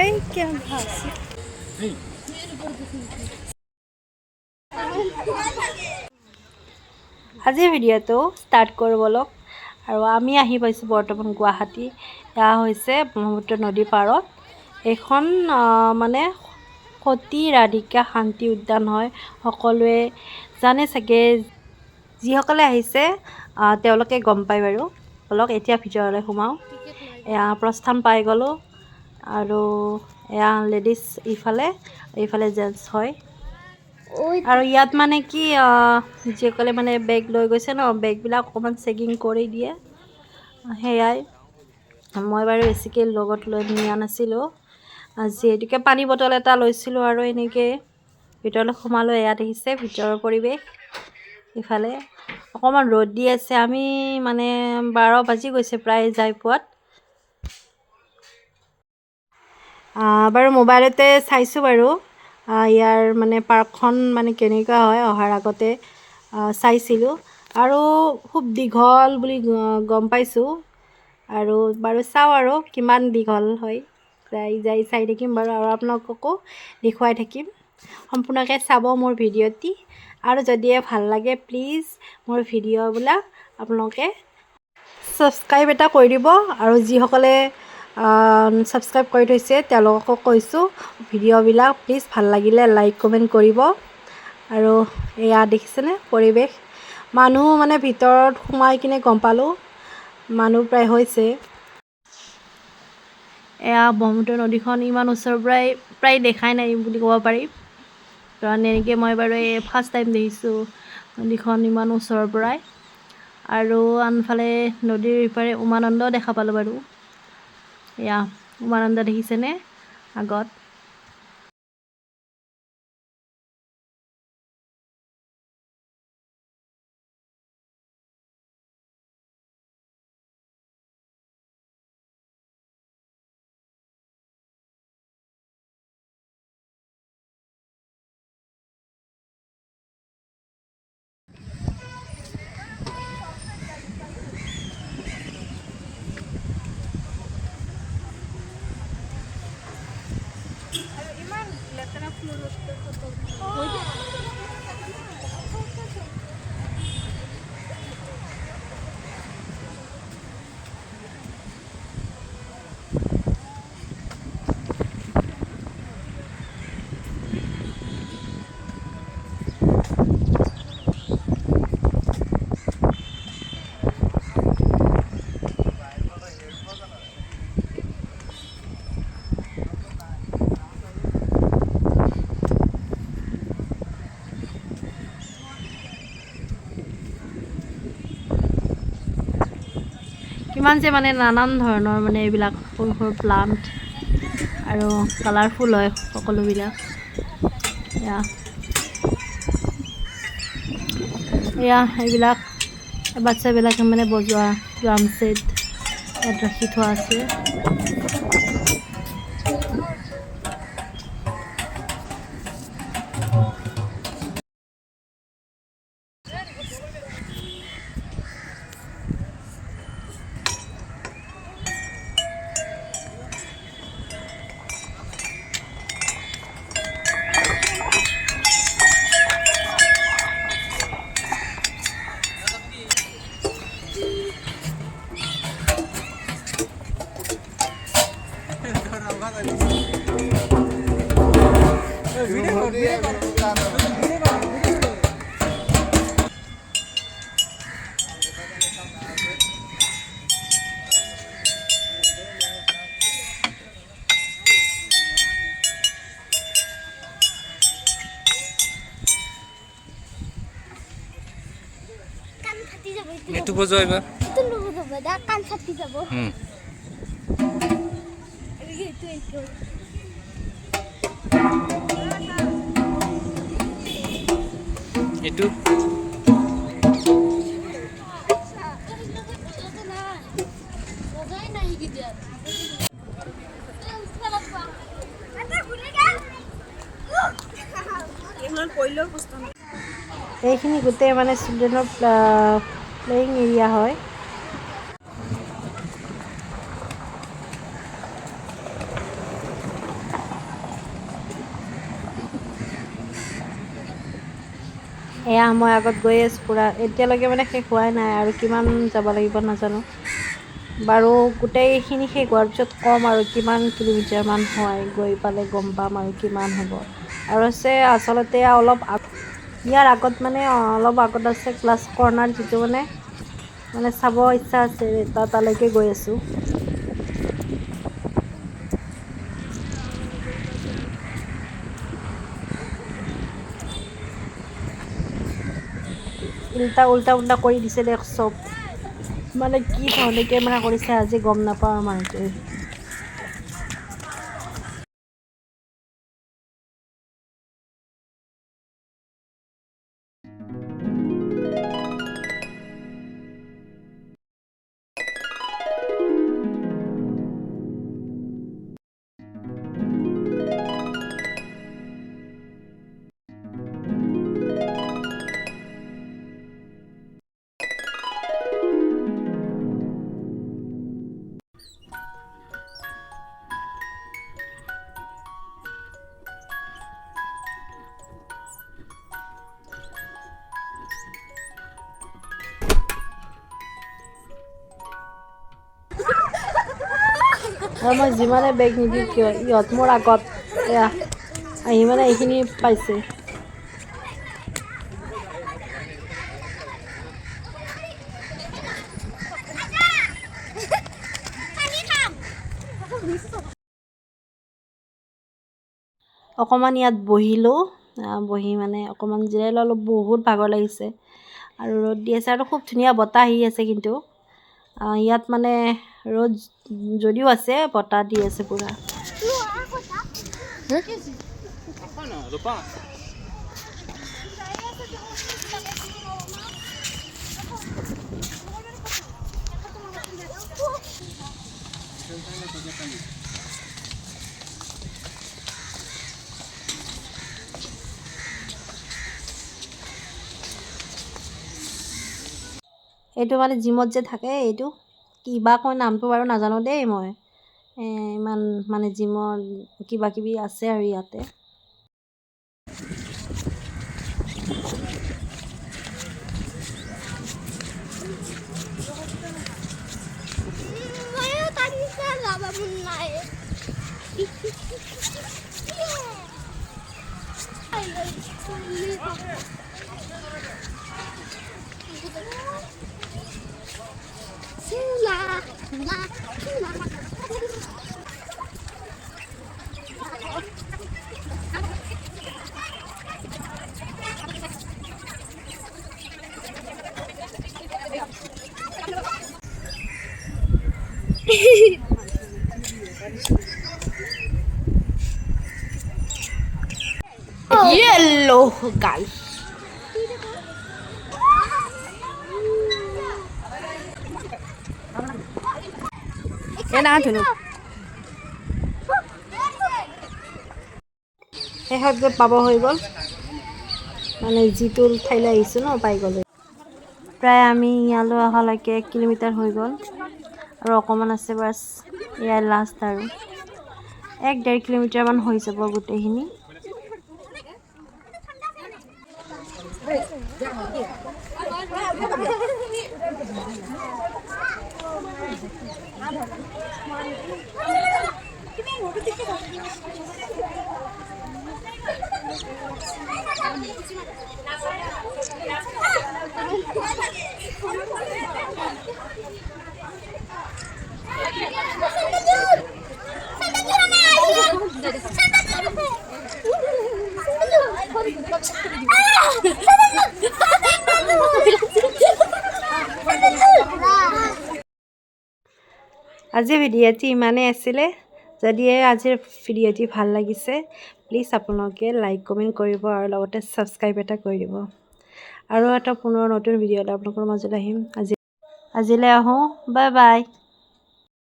এই কেমন আছে আজিৰ ভিডিঅ'টো ষ্টাৰ্ট কৰোঁ বলক। আৰু আমি আহি পাইছোঁ বৰ্তমান গুৱাহাটী। এয়া হৈছে ব্ৰহ্মপুত্ৰ নদীৰ পাৰত এইখন মানে সতী ৰাধিকা শান্তি উদ্যান হয়। সকলোৱে জানে চাগে, যিসকলে আহিছে তেওঁলোকে গম পায় বাৰু। বলক এতিয়া ভিতৰলৈ সোমাওঁ। এয়া প্ৰস্থান পাই গ'লোঁ আৰু এয়া লেডিজ এইফালে জেণ্টছ হয়। আৰু ইয়াত মানে কি যিসকলে মানে বেগ লৈ গৈছে ন, বেগবিলাক অকণমান চেকিং কৰি দিয়ে, সেয়াই। মই বাৰু বেছিকৈ লগত লৈ নিয়া নাছিলোঁ, যিহেতুকে পানী বটল এটা লৈছিলোঁ। আৰু এনেকৈ ভিতৰলৈ সোমালোঁ। এয়া দেখিছে ভিতৰৰ পৰিৱেশ। ইফালে অকণমান ৰ'দ দি আছে। আমি মানে 12 বাজি গৈছে প্ৰায় যাই পোৱাত। বাৰু মোবাইলতে চাইছোঁ বাৰু ইয়াৰ মানে পাৰ্কখন মানে কেনেকুৱা হয়, অহাৰ আগতে চাইছিলোঁ। আৰু খুব দীঘল বুলি গম পাইছোঁ। আৰু বাৰু চাওঁ আৰু কিমান দীঘল হয়, যাই চাই থাকিম বাৰু। আৰু আপোনালোককো দেখুৱাই থাকিম। সম্পূৰ্ণকৈ চাব মোৰ ভিডিঅ'টি। আৰু যদিহে ভাল লাগে প্লিজ মোৰ ভিডিঅ'বিলাক আপোনালোকে ছাবস্ক্ৰাইব এটা কৰি দিব। আৰু যিসকলে ছাবস্ক্ৰাইব কৰি থৈছে তেওঁলোককো কৈছোঁ, ভিডিঅ'বিলাক প্লিজ ভাল লাগিলে লাইক কমেণ্ট কৰিব। আৰু এয়া দেখিছেনে পৰিৱেশ। মানুহ মানে ভিতৰত সোমাই কিনে গম পালোঁ মানুহ প্ৰায় হৈছে। এয়া ব্ৰহ্মপুত্ৰ নদীখন ইমান ওচৰৰ পৰাই প্ৰায় দেখাই নাই বুলি ক'ব পাৰি। কাৰণ এনেকৈ মই বাৰু এই ফাৰ্ষ্ট টাইম দেখিছোঁ নদীখন ইমান ওচৰৰ পৰাই। আৰু আনফালে নদীৰ ইপাৰে উমানন্দ দেখা পালোঁ বাৰু। এয়া উমানন্দ দেখিছেনে আগত। কিমান যে মানে নানান ধৰণৰ মানে এইবিলাক সৰু সৰু প্লাণ্ট আৰু কালাৰফুল হয় সকলোবিলাক। এয়া এইবিলাক বাচ্ছাবিলাকে মানে বজোৱা ড্ৰাম ছেট ইয়াত ৰাখি থোৱা আছে। এইটো বজোৱা এইবাৰ কাণ ফাটি যাব। এইটো এইখিনি গোটেই মানে চিলড্ৰেনৰ প্লেয়িং এৰিয়া হয়। এয়া মই আগত গৈ আছোঁ পূৰা এতিয়ালৈকে মানে শেষ হোৱাই নাই আৰু কিমান যাব লাগিব নাজানো বাৰু গোটেইখিনি শেষ হোৱাৰ পিছত ক'ম আৰু কিমান কিলোমিটাৰমান হয় গৈ পালে গম পাম আৰু কিমান হ'ব আৰু আছে আচলতে অলপ ইয়াৰ আগত মানে অলপ আগত আছে ক্লাছ কৰ্ণাৰ যিটো মানে চাব ইচ্ছা আছে তালৈকে গৈ আছোঁ উল্টা কৰি দিছে দে চব মানে কি ধৰণে কেমেৰা কৰিছে আজি গম নাপাওঁ আৰু মানুহটোৱে আৰু মই যিমানে বেগ নিদিওঁ কিয় ইহঁত মোৰ আগত এয়া আহি মানে এইখিনি পাইছে অকণমান ইয়াত বহিলোঁ বহি মানে অকণমান জিৰাই ল'লোঁ বহুত ভাগৰ লাগিছে আৰু ৰ'দ দি আছে আৰু খুব ধুনীয়া বতাহ আহি আছে কিন্তু ইয়াত মানে ৰ'দ যদিও আছে বতাহ দি আছে পূৰা এইটো মানে জিমত যে থাকে এইটো কিবা কয় নামটো বাৰু নাজানো দেই মই ইমান মানে জিমৰ কিবা কিবি আছে আৰু ইয়াতে Yellow guys. শেষত গৈ পাব হৈ গ'ল মানে যিটো ঠাইলৈ আহিছোঁ ন পাই গ'লোঁ প্ৰায় আমি ইয়ালৈ অহালৈকে 1 কিলোমিটাৰ হৈ গ'ল আৰু অকণমান আছে বাছ এয়াই লাষ্ট আৰু 1-1.5 কিলোমিটাৰমান হৈ যাব গোটেইখিনি আজিৰ ভিডিঅ'টি ইমানেই আছিলে যদি আজিৰ ভিডিঅ'টি ভাল লাগিছে প্লিজ আপোনালোকে লাইক কমেণ্ট কৰিব আৰু লগতে ছাবস্ক্ৰাইব এটা কৰি দিব আৰু এটা পুনৰ নতুন ভিডিঅ'লৈ আপোনালোকৰ মাজলৈ আহিম আজিলৈ আহোঁ বাই বাই